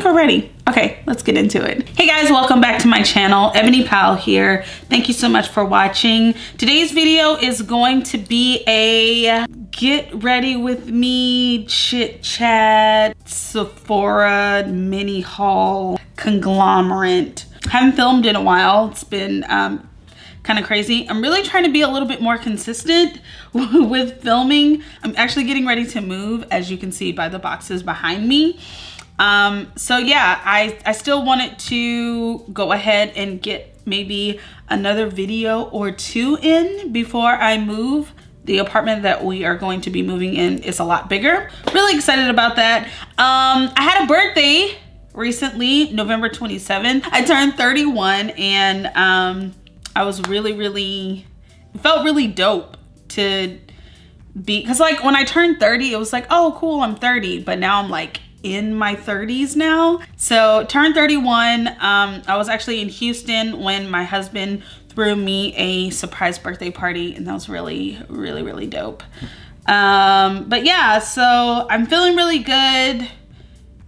think we're ready. Okay, let's get into it. Hey guys, welcome back to my channel. Ebony Powell here. Thank you so much for watching. Today's video is going to be a get ready with me chit chat Sephora mini haul conglomerate. Haven't filmed in a while. It's been kind of crazy. I'm really trying to be a little bit more consistent with filming. I'm actually getting ready to move, as you can see by the boxes behind me. So yeah, I still wanted to go ahead and get maybe another video or two in before I move. The apartment that we are going to be moving in is a lot bigger. Really excited about that. I had a birthday recently, November 27th. I turned 31 and I was really, it felt really dope to be, cause like when I turned 30, it was like, oh cool, I'm 30, but now I'm like in my 30s now. So turned 31, I was actually in Houston when my husband threw me a surprise birthday party, and that was really dope. But yeah, so I'm feeling really good.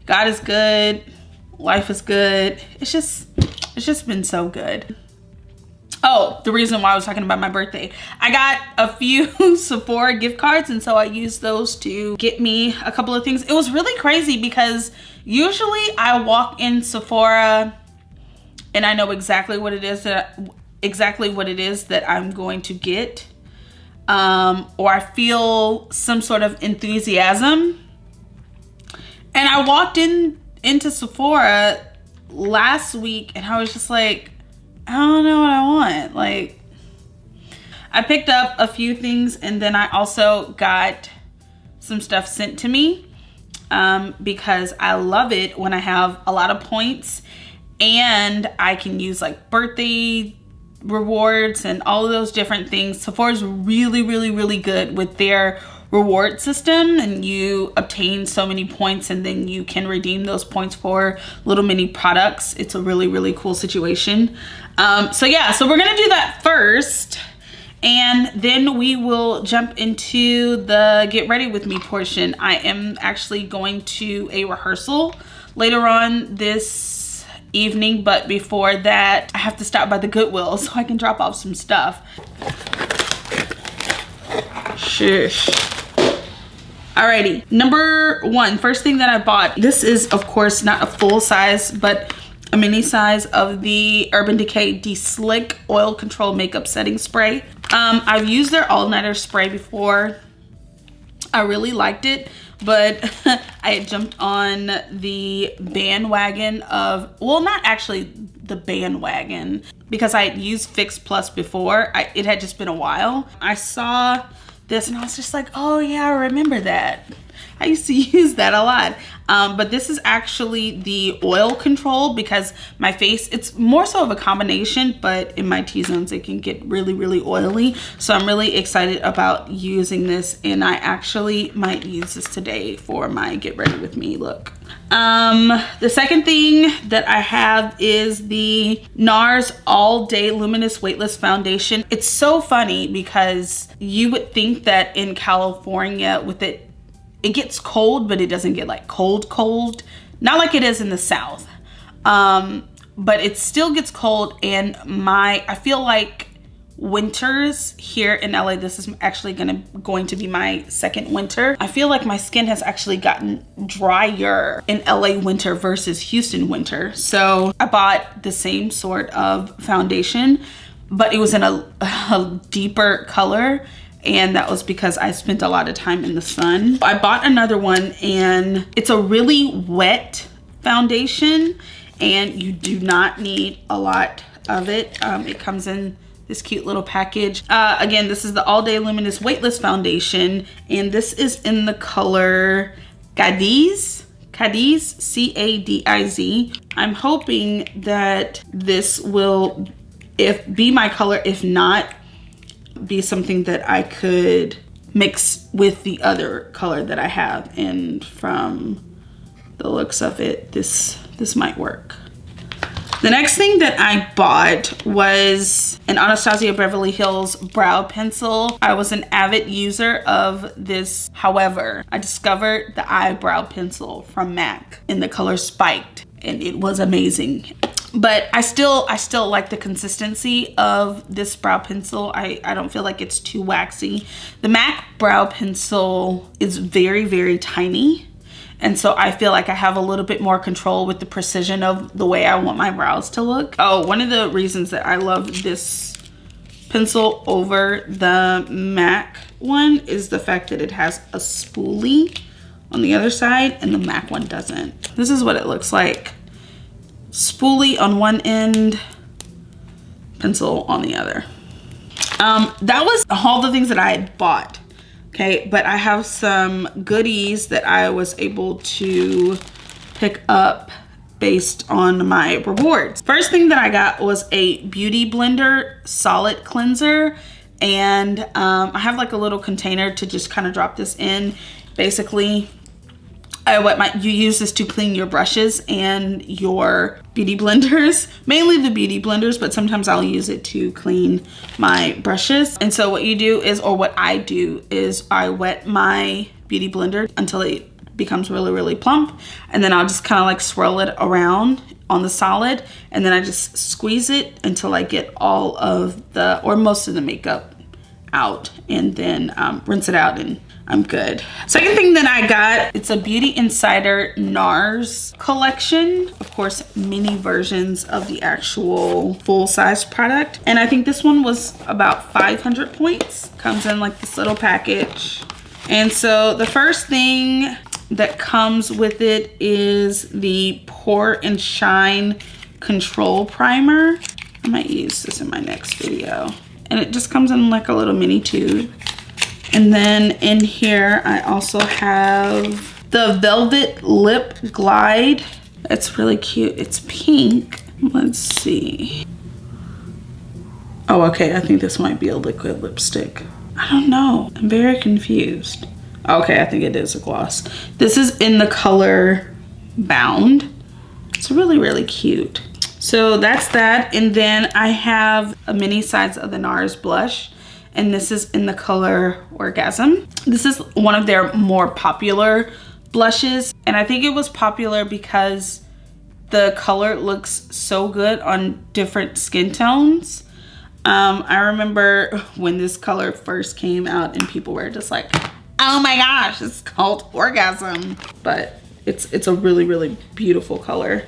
God is good, life is good. It's just been so good. Oh, the reason why I was talking about my birthday. I got a few Sephora gift cards, and so I used those to get me a couple of things. It was really crazy because usually I walk in Sephora and I know exactly what it is that I'm going to get. Or I feel some sort of enthusiasm. And I walked into Sephora last week and I was just like, I don't know what I want. Like, I picked up a few things and then I also got some stuff sent to me because I love it when I have a lot of points and I can use like birthday rewards and all of those different things. Sephora's really good with their reward system, and you obtain so many points and then you can redeem those points for little mini products. It's a really cool situation. So yeah, so we're gonna do that first and then we will jump into the get ready with me portion. I am actually going to a rehearsal later on this evening, but before that I have to stop by the Goodwill so I can drop off some stuff. Shush. Alrighty, number one, first thing that I bought. This is of course not a full size, but a mini size of the Urban Decay De-Slick Oil Control Makeup Setting Spray. I've used their all-nighter spray before. I really liked it, but I had jumped on the bandwagon of, well, not actually the bandwagon, because I had used Fix Plus before. It had just been a while. I saw this and I was just like, oh yeah, I remember that. I used to use that a lot. But this is actually the oil control because my face, it's more so of a combination, but in my T-zones it can get really oily. So I'm really excited about using this, and I actually might use this today for my get ready with me look. The second thing that I have is the NARS All Day Luminous Weightless Foundation. It's so funny because you would think that in California with it gets cold, but it doesn't get like cold. Not like it is in the South. But it still gets cold, and I feel like winters here in LA, this is actually going to be my second winter. I feel like my skin has actually gotten drier in LA winter versus Houston winter. So I bought the same sort of foundation, but it was in a deeper color. And that was because I spent a lot of time in the sun. I bought another one, and it's a really wet foundation, and you do not need a lot of it. It comes in this cute little package. Again, this is the All Day Luminous Weightless Foundation, and this is in the color Cadiz, C-A-D-I-Z. I'm hoping that this will be my color. If not, be something that I could mix with the other color that I have, and from the looks of it, this might work. The next thing that I bought was an Anastasia Beverly Hills brow pencil. I was an avid user of this. However, I discovered the eyebrow pencil from MAC in the color Spiked, and it was amazing. But I still like the consistency of this brow pencil. I don't feel like it's too waxy. The MAC brow pencil is very, very tiny. And so I feel like I have a little bit more control with the precision of the way I want my brows to look. Oh, one of the reasons that I love this pencil over the MAC one is the fact that it has a spoolie on the other side and the MAC one doesn't. This is what it looks like. Spoolie on one end, pencil on the other. That was all the things that I had bought. Okay, but I have some goodies that I was able to pick up based on my rewards. First thing that I got was a Beauty Blender solid cleanser, and I have like a little container to just kind of drop this in. Basically, you use this to clean your brushes and your beauty blenders, mainly the beauty blenders, but sometimes I'll use it to clean my brushes. And so what you do is, or what I do is, I wet my beauty blender until it becomes really, really plump, and then I'll just kind of like swirl it around on the solid, and then I just squeeze it until I get all of the, or most of the makeup out, and then rinse it out and I'm good. Second thing that I got, it's a Beauty Insider NARS collection. Of course, mini versions of the actual full-size product. And I think this one was about 500 points. Comes in like this little package. And so the first thing that comes with it is the Pore and Shine Control Primer. I might use this in my next video. And it just comes in like a little mini tube. And then in here, I also have the Velvet Lip Glide. It's really cute. It's pink. Let's see. Oh, okay. I think this might be a liquid lipstick. I don't know. I'm very confused. Okay, I think it is a gloss. This is in the color Bound. It's really, really cute. So that's that. And then I have a mini size of the NARS blush. And this is in the color Orgasm. This is one of their more popular blushes. And I think it was popular because the color looks so good on different skin tones. I remember when this color first came out and people were just like, oh my gosh, it's called Orgasm. But it's a really, really beautiful color.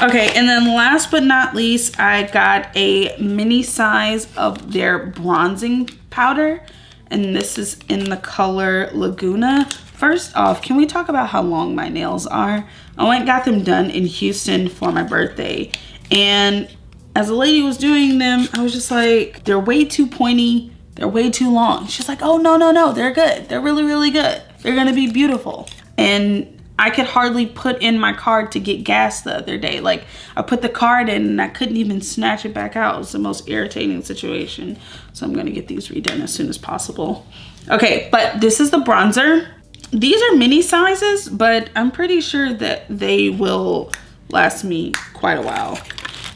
Okay, and then last but not least, I got a mini size of their bronzing powder, and this is in the color Laguna. First off, can we talk about how long my nails are? I went and got them done in Houston for my birthday, and as a lady was doing them, I was just like, they're way too pointy, they're way too long. She's like, oh, no, they're good. They're really, really good. They're gonna be beautiful. And I could hardly put in my card to get gas the other day. Like, I put the card in and I couldn't even snatch it back out. It was the most irritating situation. So I'm gonna get these redone as soon as possible. Okay, but this is the bronzer. These are mini sizes, but I'm pretty sure that they will last me quite a while.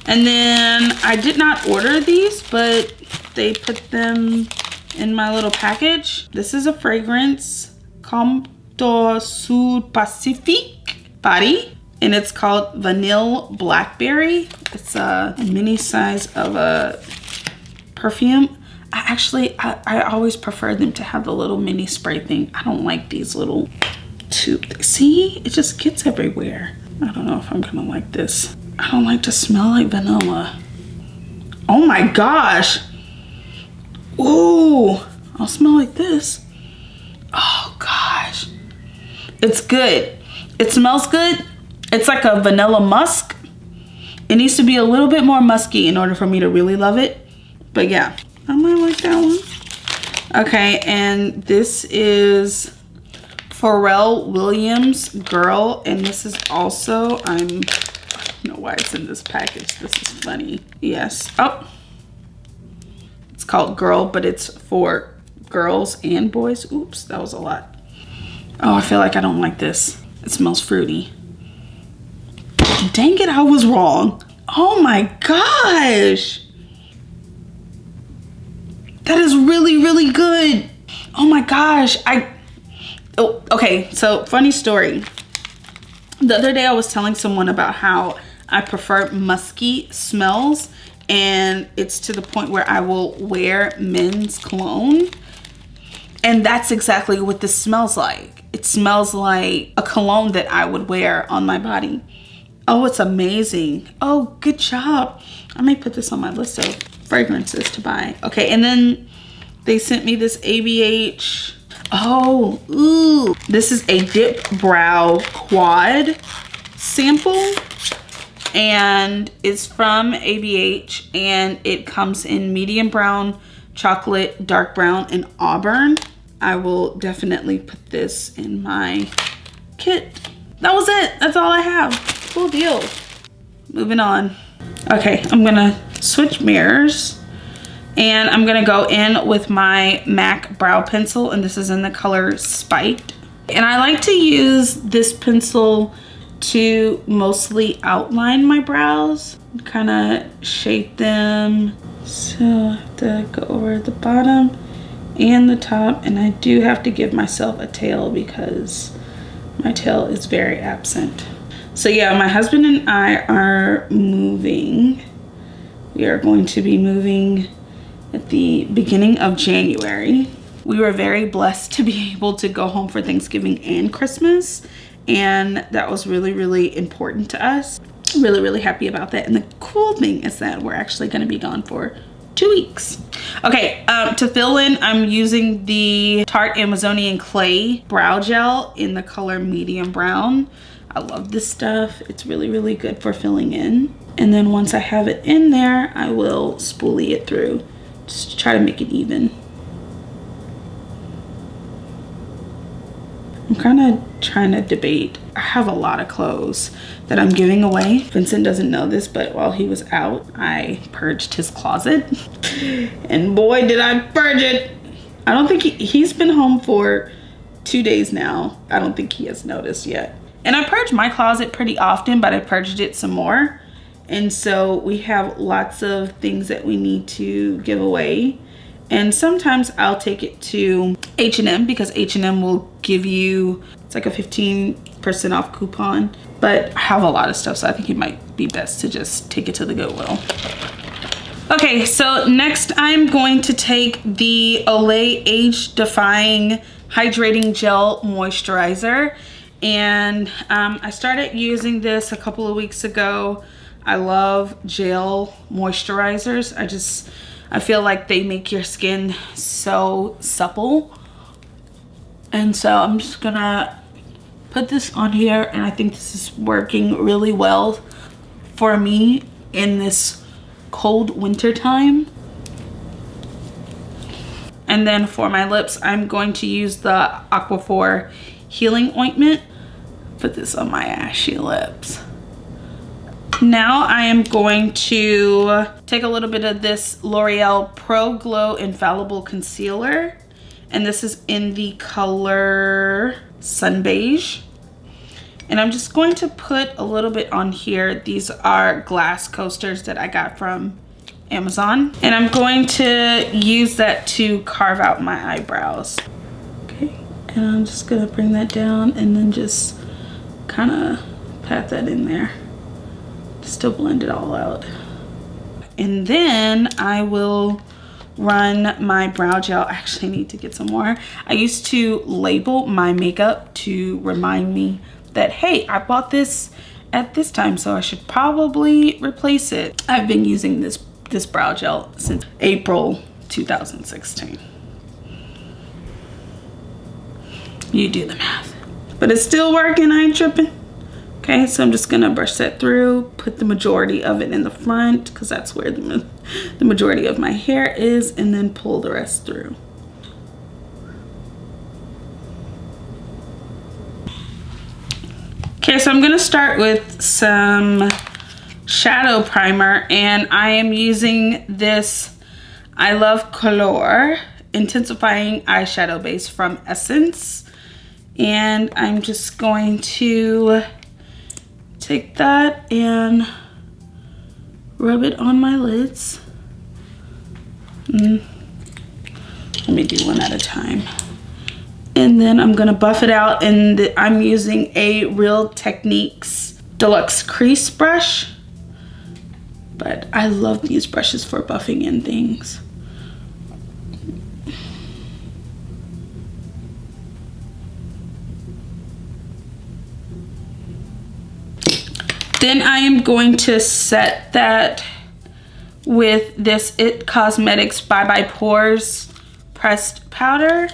And then I did not order these, but they put them in my little package. This is a fragrance, Sud Pacific Body, and it's called Vanille Blackberry. It's a mini size of a perfume. I always prefer them to have the little mini spray thing. I don't like these little tubes. See, it just gets everywhere. I don't know if I'm gonna like this. I don't like to smell like vanilla. Oh my gosh. Ooh, I'll smell like this. Oh gosh. It's good. It smells good. It's like a vanilla musk. It needs to be a little bit more musky in order for me to really love it. But yeah, I might like that one. Okay, and this is Pharrell Williams Girl. And this is also, I don't know why it's in this package. This is funny. Yes. Oh, it's called Girl, but it's for girls and boys. Oops, that was a lot. Oh, I feel like I don't like this. It smells fruity. Dang it, I was wrong. Oh my gosh. That is really, really good. Oh my gosh. Oh, okay, so funny story. The other day I was telling someone about how I prefer musky smells, and it's to the point where I will wear men's cologne. And that's exactly what this smells like. It smells like a cologne that I would wear on my body. Oh, it's amazing. Oh, good job. I may put this on my list of fragrances to buy. Okay, and then they sent me this ABH. Oh, ooh. This is a Dip Brow Quad sample. And it's from ABH, and it comes in medium brown, chocolate, dark brown, and auburn. I will definitely put this in my kit. That was it. That's all I have. Cool deal. Moving on. Okay, I'm gonna switch mirrors, and I'm gonna go in with my MAC brow pencil, and this is in the color Spiked. And I like to use this pencil to mostly outline my brows, kind of shape them. So I have to go over the bottom and the top, and I do have to give myself a tail because my tail is very absent. So yeah, my husband and I are moving. We are going to be moving at the beginning of January. We were very blessed to be able to go home for Thanksgiving and Christmas, and that was really, really important to us. Really, really happy about that. And the cool thing is that we're actually going to be gone for 2 weeks. Okay, to fill in, I'm using the Tarte Amazonian Clay Brow Gel in the color Medium Brown. I love this stuff. It's really, really good for filling in. And then once I have it in there, I will spoolie it through just to try to make it even. I'm kind of trying to debate. I have a lot of clothes that I'm giving away. Vincent doesn't know this, but while he was out, I purged his closet. And boy, did I purge it. I don't think he's been home for 2 days now. I don't think he has noticed yet. And I purge my closet pretty often, but I purged it some more. And so we have lots of things that we need to give away. And sometimes I'll take it to H&M because H&M will give you, it's like a 15% off coupon. But I have a lot of stuff, so I think it might be best to just take it to the Goodwill. Okay, so next I'm going to take the Olay Age Defying Hydrating Gel Moisturizer. And I started using this a couple of weeks ago. I love gel moisturizers. I feel like they make your skin so supple. And so I'm just gonna put this on here, and I think this is working really well for me in this cold winter time. And then for my lips, I'm going to use the Aquaphor Healing Ointment. Put this on my ashy lips. Now I am going to take a little bit of this L'Oreal Pro Glow Infallible Concealer, and this is in the color Sun Beige. And I'm just going to put a little bit on here. These are glass coasters that I got from Amazon, and I'm going to use that to carve out my eyebrows. Okay, and I'm just gonna bring that down and then just kind of pat that in there. Still blend it all out. And then I will run my brow gel. I actually need to get some more. I used to label my makeup to remind me that, hey, I bought this at this time, so I should probably replace it. I've been using this brow gel since April 2016. You do the math. But it's still working, I ain't tripping. Okay, so I'm just gonna brush that through, put the majority of it in the front because that's where the majority of my hair is, and then pull the rest through. Okay, so I'm gonna start with some shadow primer, and I am using this I Love Color Intensifying Eyeshadow Base from Essence. And I'm just going to take that and rub it on my lids. Let me do one at a time. And then I'm gonna buff it out, and I'm using a Real Techniques Deluxe Crease brush. But I love these brushes for buffing in things. Then I am going to set that with this IT Cosmetics Bye Bye Pores pressed powder.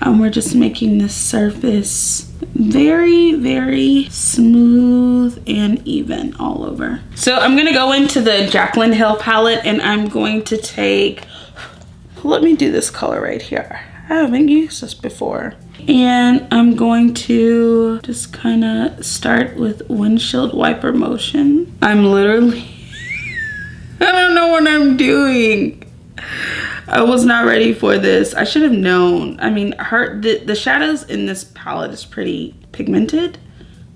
And we're just making this surface very, very smooth and even all over. So I'm gonna go into the Jaclyn Hill palette, and I'm going to take, let me do this color right here. I haven't used this before. And I'm going to just kind of start with windshield wiper motion. I'm literally, I don't know what I'm doing. I was not ready for this. I should have known. I mean, the shadows in this palette is pretty pigmented.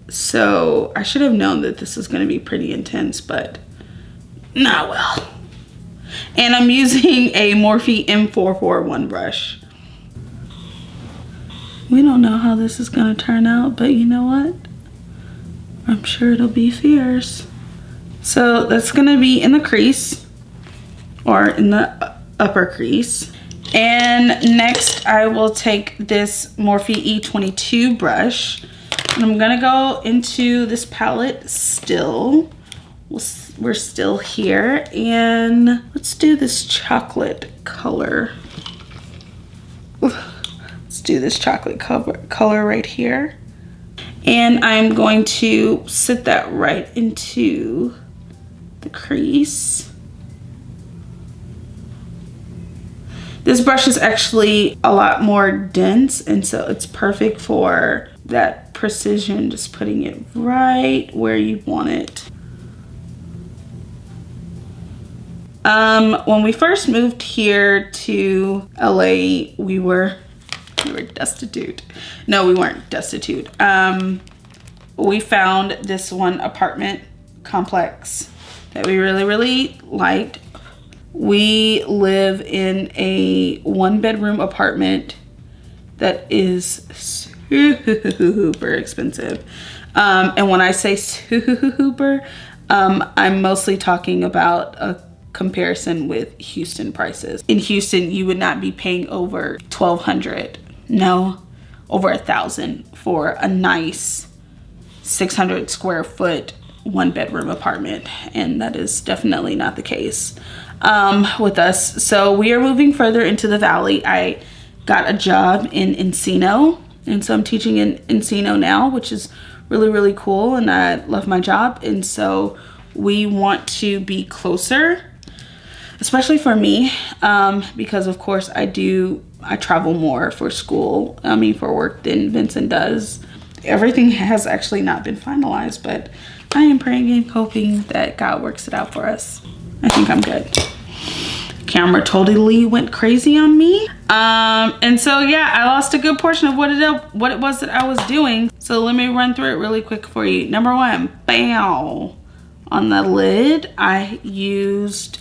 So I should have known that this is going to be pretty intense, but not well. And I'm using a Morphe M441 brush. We don't know how this is going to turn out, but you know what? I'm sure it'll be fierce. So that's going to be in the crease, or in the upper crease. And next I will take this Morphe E22 brush, and I'm gonna go into this palette still. We're still here, and let's do this chocolate color. Let's do this chocolate color right here. And I'm going to sit that right into the crease. This brush is actually a lot more dense, and so it's perfect for that precision, just putting it right where you want it. When we first moved here to LA, we were destitute. No, we weren't destitute. We found this one apartment complex that we really, really liked. We live in a 1-bedroom apartment that is super expensive. And when I say super, I'm mostly talking about a comparison with Houston prices. In Houston, you would not be paying over $1,200. No, over $1,000 for a nice 600 square foot 1-bedroom apartment. And that is definitely not the case with us. So we are moving further into the valley. I got a job in Encino, and so I'm teaching in Encino now, which is really, really cool, and I love my job. And so we want to be closer, especially for me, because of course I travel more for school, for work, than Vincent does. Everything has actually not been finalized, but I am praying and hoping that God works it out for us. I think I'm good. Camera totally went crazy on me. And so yeah, I lost a good portion of what it was that I was doing. So let me run through it really quick for you. Number one, bam. On the lid, I used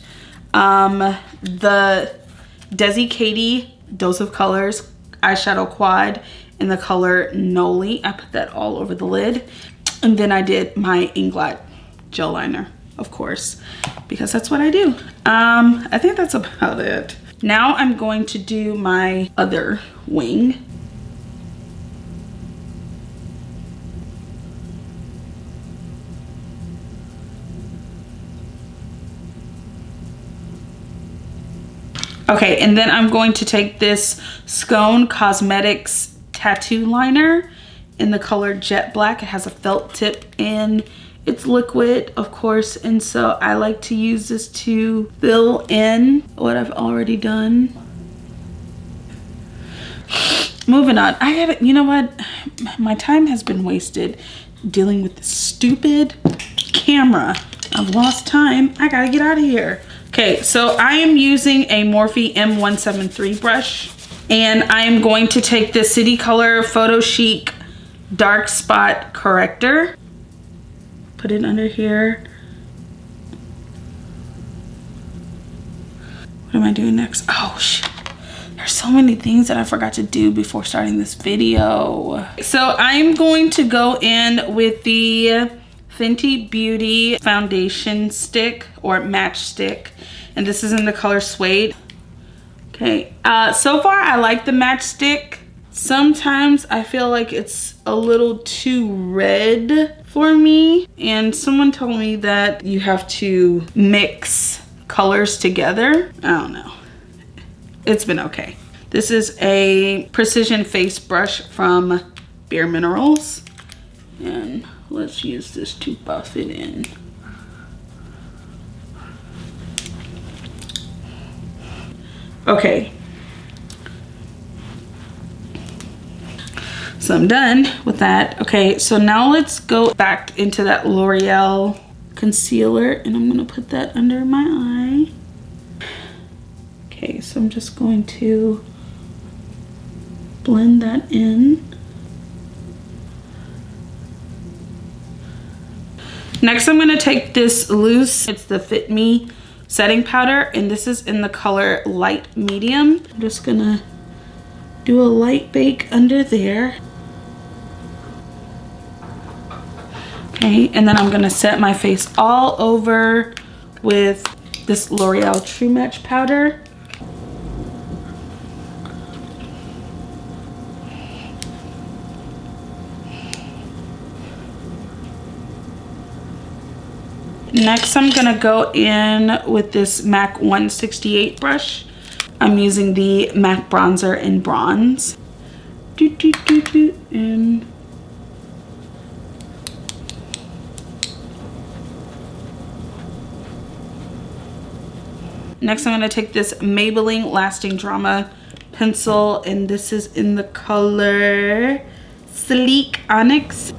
the Desi Katy Dose of Colors eyeshadow quad in the color Noli. I put that all over the lid. And then I did my Inglot gel liner, of course, because that's what I do. I think that's about it. Now I'm going to do my other wing. Okay, and then I'm going to take this Scone Cosmetics tattoo liner in the color Jet Black. It has a felt tip and it's liquid, of course, and so I like to use this to fill in what I've already done. Moving on, you know what? My time has been wasted dealing with this stupid camera. I've lost time. I gotta get out of here. Okay, so I am using a Morphe M173 brush, and I am going to take this City Color Photo Chic dark spot corrector. Put it under here. What am I doing next? Oh shit. There's so many things that I forgot to do before starting this video. So I'm going to go in with the Fenty Beauty foundation stick or match stick. And this is in the color Suede. Okay, so far I like the match stick. Sometimes I feel like it's a little too red for me. And someone told me that you have to mix colors together. I don't know. It's been okay. This is a precision face brush from Bare Minerals. And let's use this to buff it in. Okay. So I'm done with that. Okay, so now let's go back into that L'Oreal concealer and I'm gonna put that under my eye. Okay, so I'm just going to blend that in. Next, I'm gonna take this loose, it's the Fit Me setting powder, and this is in the color Light Medium. I'm just gonna do a light bake under there. Okay, and then I'm gonna set my face all over with this L'Oreal True Match powder. Next, I'm gonna go in with this MAC 168 brush. I'm using the MAC bronzer in bronze. And next, I'm gonna take this Maybelline Lasting Drama pencil, and this is in the color Sleek Onyx.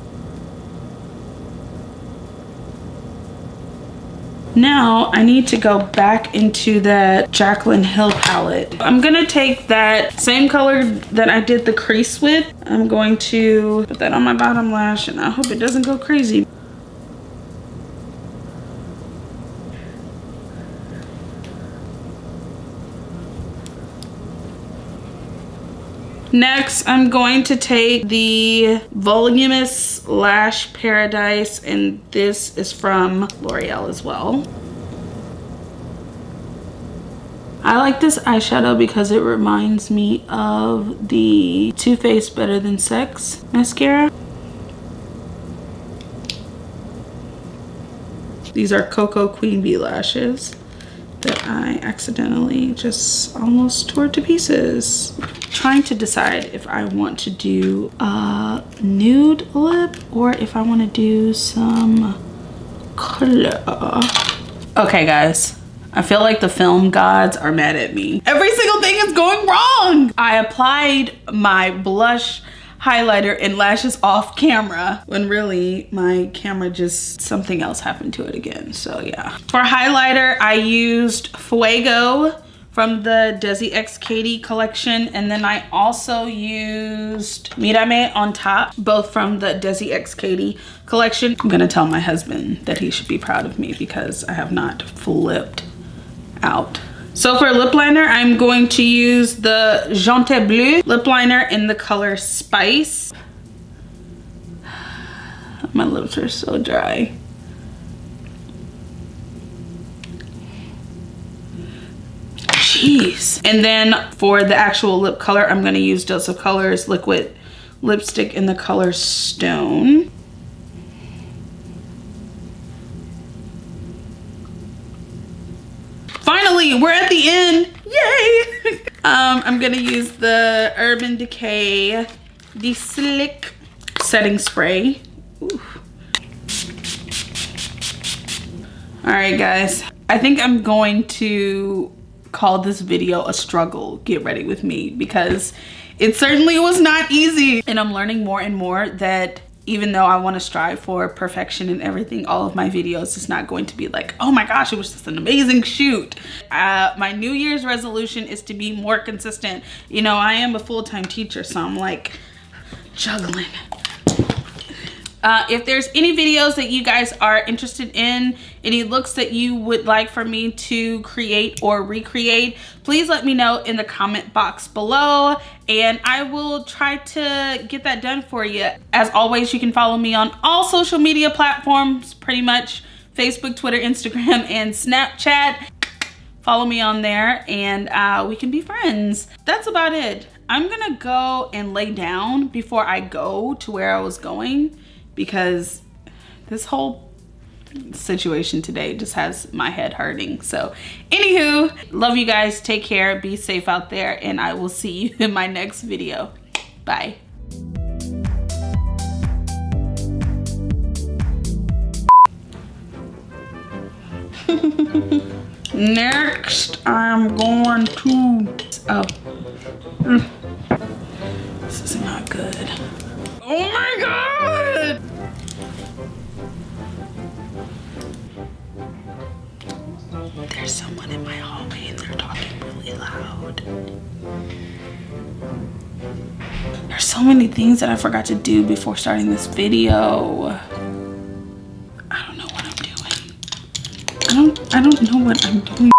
Now I need to go back into that Jaclyn Hill palette. I'm gonna take that same color that I did the crease with. I'm going to put that on my bottom lash and I hope it doesn't go crazy. Next, I'm going to take the Voluminous Lash Paradise, and this is from L'Oreal as well. I like this eyeshadow because it reminds me of the Too Faced Better Than Sex mascara. These are Coco Queen Bee lashes that I accidentally just almost tore to pieces. Trying to decide if I want to do a nude lip or if I want to do some color. Okay guys, I feel like the film gods are mad at me. Every single thing is going wrong. I applied my blush, highlighter, and lashes off camera when really my camera just, something else happened to it again. So yeah. For highlighter, I used Fuego from the Desi X Katy collection, and then I also used Mírame on top, both from the Desi X Katy collection. I'm gonna tell my husband that he should be proud of me because I have not flipped out. So for lip liner, I'm going to use the Jean Bleu lip liner in the color Spice. My lips are so dry. Jeez. And then for the actual lip color, I'm gonna use Dose of Colors liquid lipstick in the color Stone. Finally, we're at the end. Yay! I'm gonna use the Urban Decay The Slick setting spray. Ooh. All right, guys. I think I'm going to call this video a struggle. Get ready with me, because it certainly was not easy. And I'm learning more and more that even though I want to strive for perfection in everything, all of my videos is not going to be like, oh my gosh, it was just an amazing shoot. My New Year's resolution is to be more consistent. You know, I am a full-time teacher, so I'm like juggling If there's any videos that you guys are interested in, any looks that you would like for me to create or recreate, please let me know in the comment box below and I will try to get that done for you. As always, you can follow me on all social media platforms, pretty much Facebook, Twitter, Instagram, and Snapchat. Follow me on there and we can be friends. That's about it. I'm gonna go and lay down before I go to where I was going because this whole situation today just has my head hurting. So anywho, love you guys, take care, be safe out there, and I will see you in my next video. Bye. Next, I'm going to, this is not good. Oh my God! There's someone in my hallway and they're talking really loud. There's so many things that I forgot to do before starting this video. I don't know what I'm doing. I don't know what I'm doing.